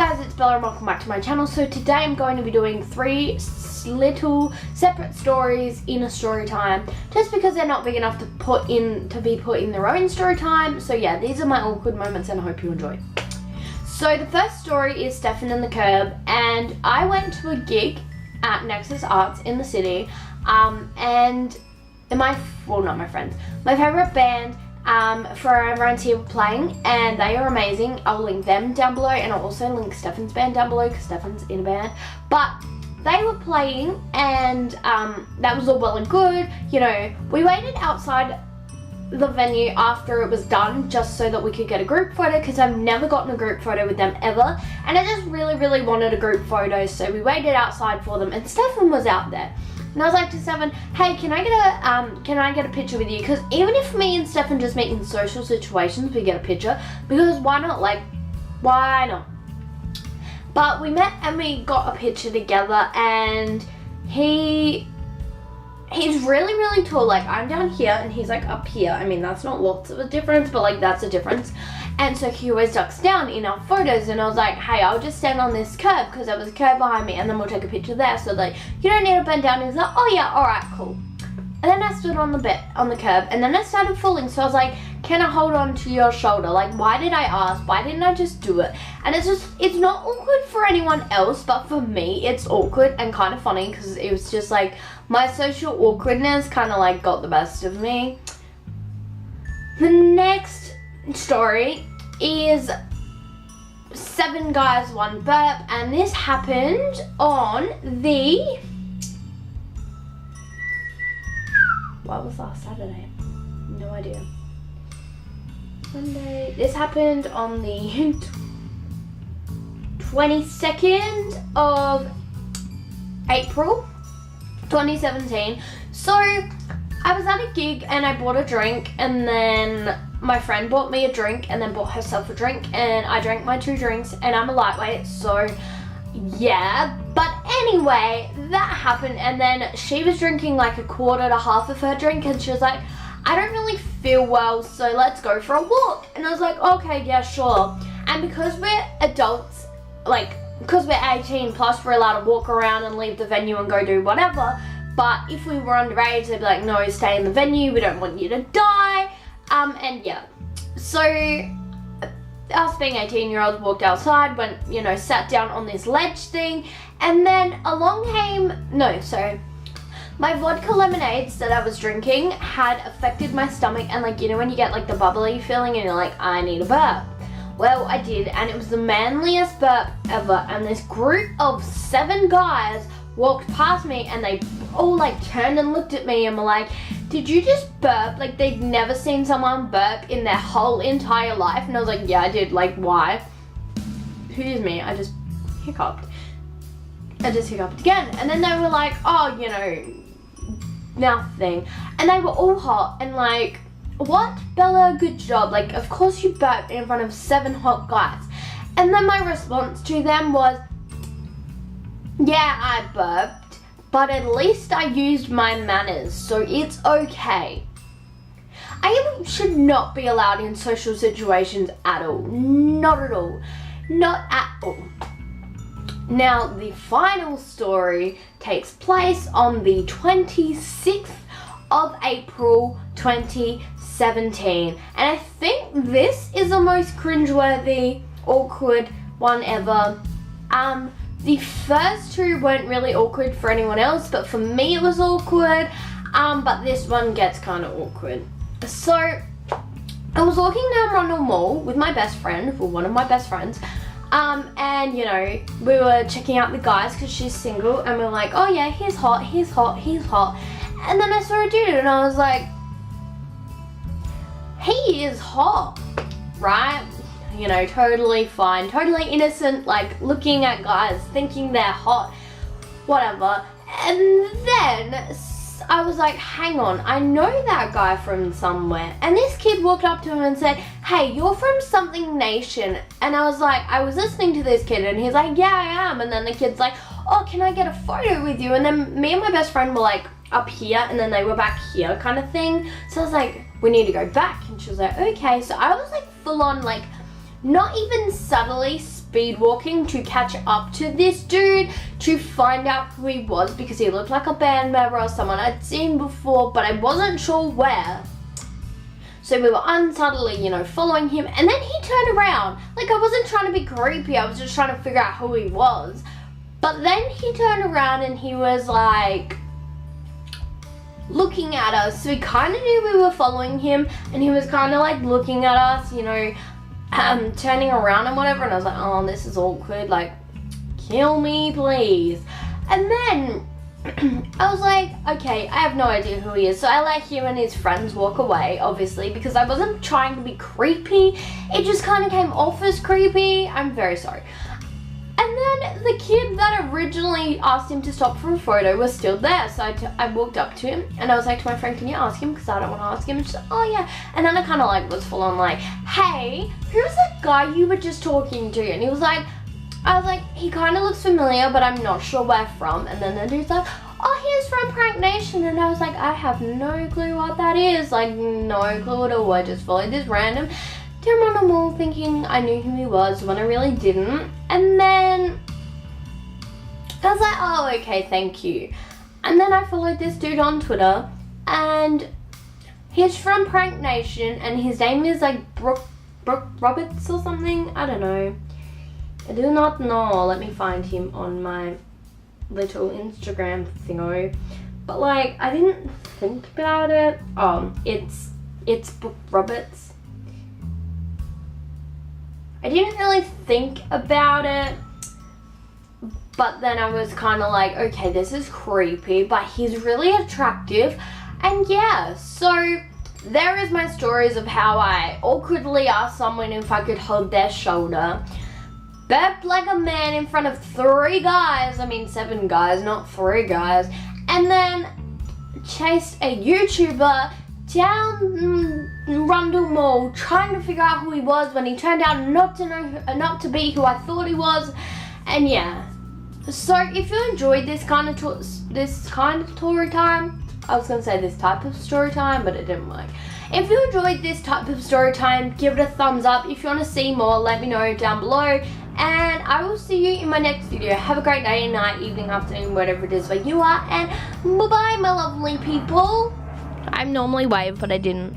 Guys, it's Bella and welcome back to my channel. So today I'm going to be doing 3 little separate stories in a story time, just because they're not big enough to be put in their own story time. So yeah, these are my awkward moments and I hope you enjoy. So the first story is Stefan and the Curb, and I went to a gig at Nexus Arts in the city, and my favourite band Forever and Here were playing, and they are amazing. I'll link them down below, and I'll also link Stefan's band down below because Stefan's in a band. But they were playing, and that was all well and good. You know, we waited outside the venue after it was done just so that we could get a group photo, because I've never gotten a group photo with them ever, and I just really wanted a group photo. So we waited outside for them, and Stefan was out there. And I was like to Stefan, hey, can I get a picture with you? Because even if me and Stefan just meet in social situations, we get a picture. Because why not? Like, why not? But we met and we got a picture together, and he's really tall. Like, I'm down here and he's like up here. I mean, that's not lots of a difference, but like that's a difference. And so he always ducks down in our photos, and I was like, hey, I'll just stand on this curb because there was a curb behind me, and then we'll take a picture there, so like you don't need to bend down. And he's like, oh yeah, alright, cool. And then I stood on the curb, and then I started falling, so I was like, can I hold on to your shoulder? Like, why did I ask? Why didn't I just do it? And it's not awkward for anyone else, but for me it's awkward and kind of funny, because it was just like my social awkwardness kind of like got the best of me. The next story is 7 guys, 1 burp, and this happened on the, what was last Saturday? No idea. Monday. This happened on the 22nd of April 2017. So I was at a gig and I bought a drink, and then my friend bought me a drink and then bought herself a drink, and I drank my 2 drinks, and I'm a lightweight, so yeah. But anyway, that happened, and then she was drinking like a quarter to half of her drink, and she was like, I don't really feel well, so let's go for a walk. And I was like, okay, yeah, sure. And because we're adults, like because we're 18 plus, we're allowed to walk around and leave the venue and go do whatever. But if we were underage, they'd be like, no, stay in the venue, we don't want you to die. And yeah, so us being 18-year-olds walked outside, went, you know, sat down on this ledge thing, and then along came, my vodka lemonades that I was drinking had affected my stomach, and like, you know when you get like the bubbly feeling and you're like, I need a burp. Well, I did, and it was the manliest burp ever, and this group of 7 guys walked past me, and they all like turned and looked at me and were like, did you just burp? Like, they'd never seen someone burp in their whole entire life. And I was like, yeah, I did. Like, why? Excuse me, I just hiccuped. Again. And then they were like, oh, you know, nothing. And they were all hot, and like, what? Bella, good job. Like, of course you burped in front of 7 hot guys. And then my response to them was, yeah, I burped, but at least I used my manners, so it's okay. I should not be allowed in social situations at all. Not at all. Not at all. Now, the final story takes place on the 26th of April 2017. And I think this is the most cringeworthy, awkward one ever. The first 2 weren't really awkward for anyone else, but for me it was awkward. But this one gets kind of awkward. So I was walking down Rundle Mall with my best friend, well, one of my best friends, and you know, we were checking out the guys because she's single, and we were like, oh yeah, he's hot. And then I saw a dude, and I was like, he is hot, right? You know, totally fine, totally innocent, like looking at guys, thinking they're hot, whatever. And then I was like, hang on, I know that guy from somewhere. And this kid walked up to him and said, hey, you're from something nation. And I was like, I was listening to this kid, and he's like, yeah, I am. And then the kid's like, oh, can I get a photo with you? And then me and my best friend were like up here, and then they were back here kind of thing. So I was like, we need to go back. And she was like, okay. So I was like full on, like, not even subtly speed walking to catch up to this dude to find out who he was, because he looked like a band member or someone I'd seen before, but I wasn't sure where. So we were unsubtly, following him, and then he turned around. Like, I wasn't trying to be creepy, I was just trying to figure out who he was. But then he turned around and he was like looking at us, so we kind of knew we were following him, and he was kind of like looking at us, turning around and whatever, and I was like, oh, this is awkward, like, kill me please. And then I was like, okay, I have no idea who he is, so I let him and his friends walk away, obviously, because I wasn't trying to be creepy, it just kind of came off as creepy. I'm very sorry. And then the kid that originally asked him to stop for a photo was still there. So I walked up to him and I was like to my friend, can you ask him? Because I don't want to ask him. And she's like, oh yeah. And then I kind of like was full on like, hey, who's that guy you were just talking to? And he was like, I was like, he kind of looks familiar, but I'm not sure where from. And then the dude's like, oh, he's from Prank Nation. And I was like, I have no clue what that is. Like, no clue at all. I just followed this random dude around the mall thinking I knew who he was when I really didn't. And then I was like, oh, okay, thank you. And then I followed this dude on Twitter, and he's from Prank Nation, and his name is like Brooke Roberts or something. I don't know. I do not know. Let me find him on my little Instagram thingo. But like, I didn't think about it. Oh, it's Brooke Roberts. I didn't really think about it, but then I was kind of like, okay, this is creepy, but he's really attractive. And yeah, so there is my stories of how I awkwardly asked someone if I could hold their shoulder, burped like a man in front of 3 guys, I mean 7 guys, not 3 guys, and then chased a YouTuber down Rundle Mall trying to figure out who he was when he turned out not to be who I thought he was. And yeah, so if you enjoyed this kind of story time, I was gonna say this type of story time, but it didn't work. If you enjoyed this type of story time, give it a thumbs up. If you want to see more, let me know down below, and I will see you in my next video. Have a great day, night, evening, afternoon, whatever it is where you are, and bye bye my lovely people. I'm normally wave, but I didn't.